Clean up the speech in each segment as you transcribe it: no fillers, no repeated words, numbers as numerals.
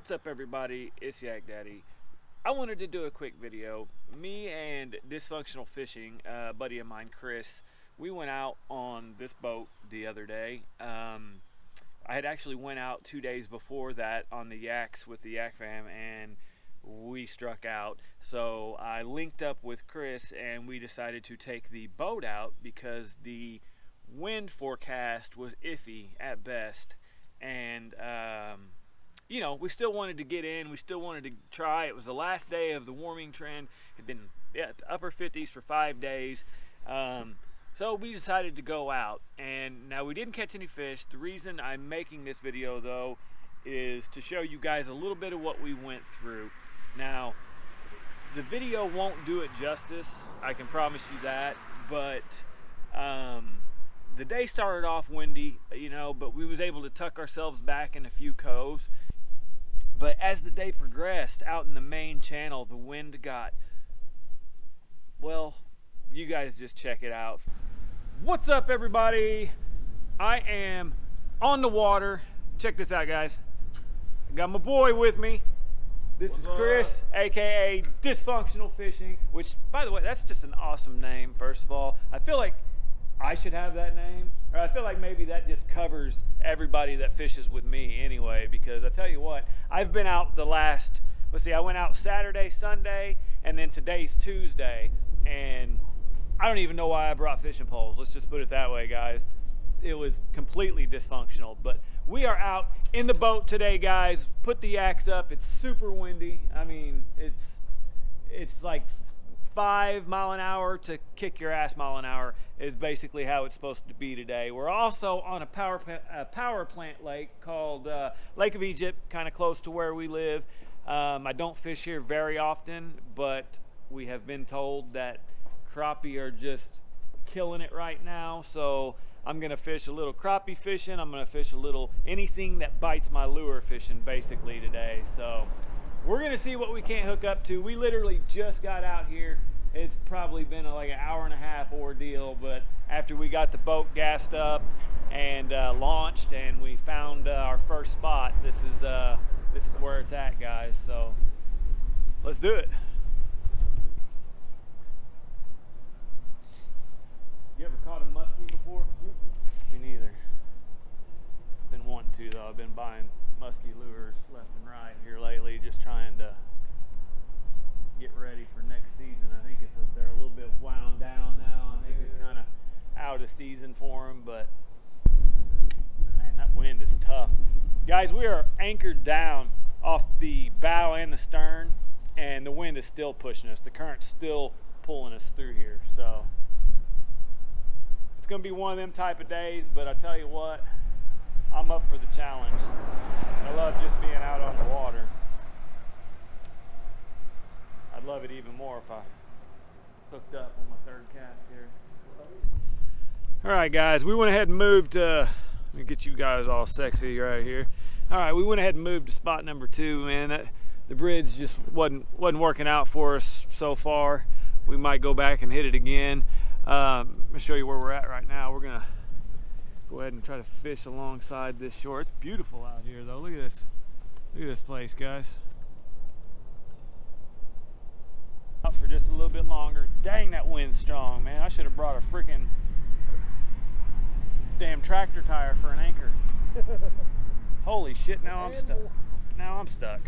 What's up, everybody? It's Yak Daddy. I wanted to do a quick video. Me and Dysfunctional Fishing, a buddy of mine, Chris, we went out on this boat the other day. I had actually went out 2 days before that on the yaks with the Yak Fam, and we struck out. So I linked up with Chris and we decided to take the boat out because the wind forecast was iffy at best, and you know, we still wanted to get in, we still wanted to try. It was the last day of the warming trend. It had been upper 50s for 5 days. So we decided to go out, and now we didn't catch any fish. The reason I'm making this video though is to show you guys a little bit of what we went through. Now, the video won't do it justice, I can promise you that, but the day started off windy, you know, but we was able to tuck ourselves back in a few coves. But as the day progressed out in the main channel, the wind got, well, you guys just check it out. What's up, everybody? I am on the water. Check this out, guys. I got my boy with me. This is Chris, aka Dysfunctional Fishing, which, by the way, that's just an awesome name, first of all. I feel like I should have that name, or I feel like maybe that just covers everybody that fishes with me anyway, because I tell you what, I've been out the last, let's see, I went out Saturday, Sunday, and then today's Tuesday, and I don't even know why I brought fishing poles. Let's just put it that way, guys. It was completely dysfunctional, but we are out in the boat today, guys. Put the yaks up. It's super windy. I mean, it's like 5 mile an hour to kick your ass mile an hour is basically how it's supposed to be today. We're also on a power plant lake called Lake of Egypt, kind of close to where we live. I don't fish here very often, but we have been told that crappie are just killing it right now, so I'm gonna fish a little crappie fishing. I'm gonna fish a little anything that bites my lure fishing basically today. So we're gonna see what we can't hook up to. We literally just got out here. It's probably been like an hour-and-a-half ordeal, but after we got the boat gassed up and launched and we found our first spot, this is where it's at, guys. So let's do it. You ever caught a muskie before? Me neither. I've been wanting to, though. I've been buying muskie lures left and right here lately, just trying to get ready for next season. I think they're a little bit wound down now. I think it's kind of out of season for them, but man, that wind is tough. Guys, we are anchored down off the bow and the stern, and the wind is still pushing us. The current's still pulling us through here, so it's gonna be one of them type of days, but I tell you what, I'm up for the challenge. I love just being out on the water. I'd love it even more if I hooked up on my third cast here. All right, guys, we went ahead and moved, let me get you guys all sexy right here. All right, we went ahead and moved to spot number 2, man. The bridge just wasn't working out for us so far. We might go back and hit it again. Let me show you where we're at right now. We're gonna go ahead and try to fish alongside this shore. It's beautiful out here, though. Look at this. Look at this place, guys. Out for just a little bit longer. Dang, that wind's strong, man. I should have brought a freaking damn tractor tire for an anchor. Holy shit! Now I'm stuck. Now I'm stuck.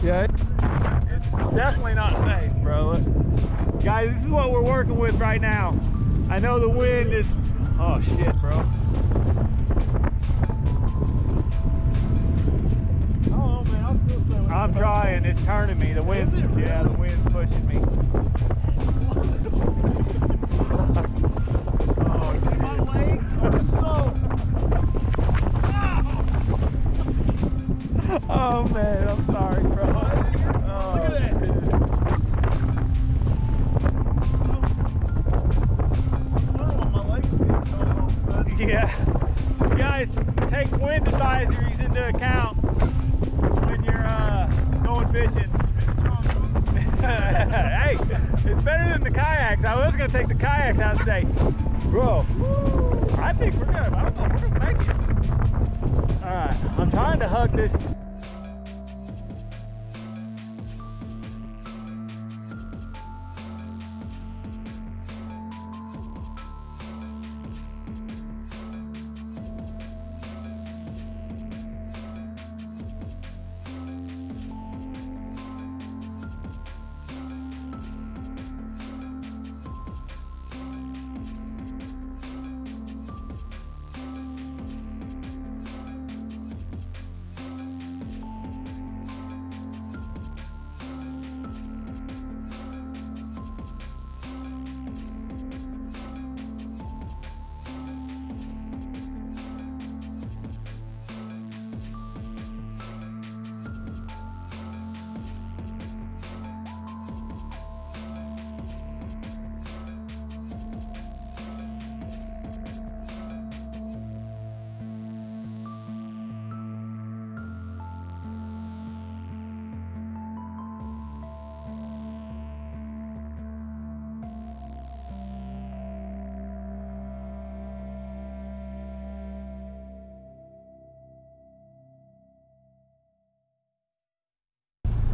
Yeah. It's definitely not safe, bro. Guys, this is what we're working with right now. I know the wind is, oh shit, bro. Oh man, I'll still say I'm trying. it's turning me. The wind's, yeah, the wind's pushing me. Oh, shit. My legs are so... Oh, man, I'm sorry, bro. Oh, look at that. Yeah. You guys, take wind advisories into account when you're going fishing. Hey, it's better than the kayaks. I was gonna take the kayaks out today. Bro, I think we're gonna, I don't know, we're gonna make it. All right, I'm trying to hug this.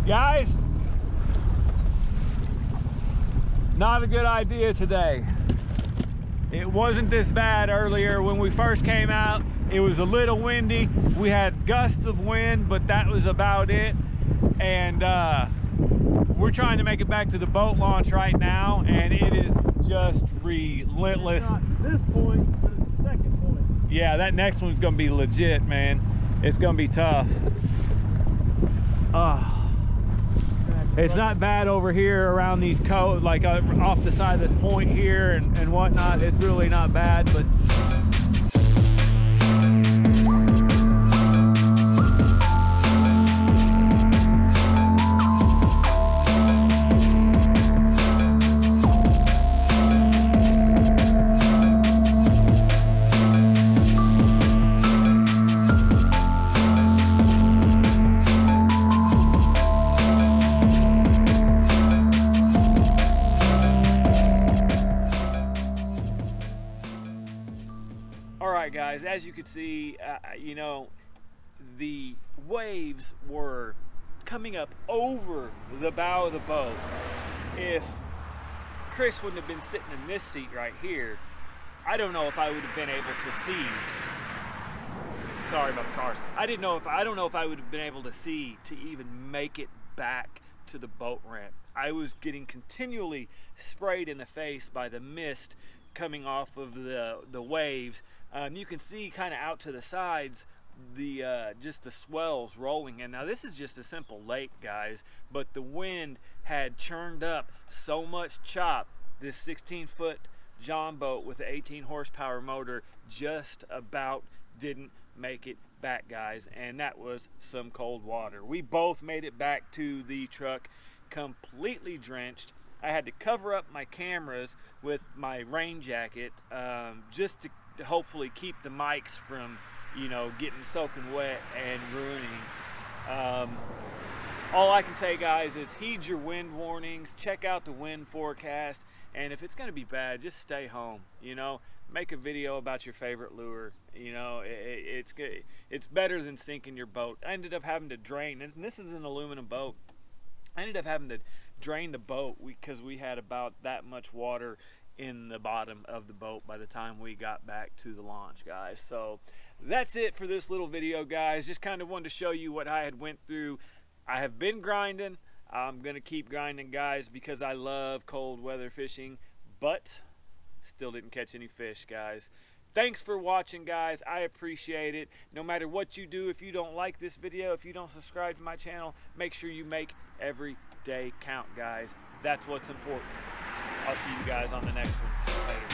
Guys, not a good idea today. It wasn't this bad earlier when we first came out. It was a little windy. We had gusts of wind, but that was about it. And we're trying to make it back to the boat launch right now, and it is just relentless. It's not this point, but it's the second point. Yeah, that next one's gonna be legit, man. It's gonna be tough. It's not bad over here around these coves, like off the side of this point here and whatnot. It's really not bad, but guys, as you can see, you know, the waves were coming up over the bow of the boat. If Chris wouldn't have been sitting in this seat right here, I don't know if I would have been able to see. Sorry about the cars. I don't know if I would have been able to see to even make it back to the boat ramp. I was getting continually sprayed in the face by the mist coming off of the waves. You can see kind of out to the sides the just the swells rolling in. Now this is just a simple lake, guys, but the wind had churned up so much chop. This 16-foot John boat with an 18 horsepower motor just about didn't make it back, guys, and that was some cold water. We both made it back to the truck completely drenched. I had to cover up my cameras with my rain jacket just to hopefully keep the mics from, you know, getting soaking wet and ruining. All I can say, guys, is heed your wind warnings, check out the wind forecast, and if it's going to be bad, just stay home. You know, make a video about your favorite lure. You know, it's good. It's better than sinking your boat. I ended up having to drain, and this is an aluminum boat. I ended up having to drain the boat because we had about that much water in the bottom of the boat by the time we got back to the launch, guys. So that's it for this little video, guys. Just kind of wanted to show you what I had went through. I have been grinding. I'm gonna keep grinding, guys, because I love cold weather fishing, but still didn't catch any fish, guys. Thanks for watching, guys. I appreciate it. No matter what you do, if you don't like this video, if you don't subscribe to my channel, make sure you make every day count, guys. That's what's important. I'll see you guys on the next one. Later.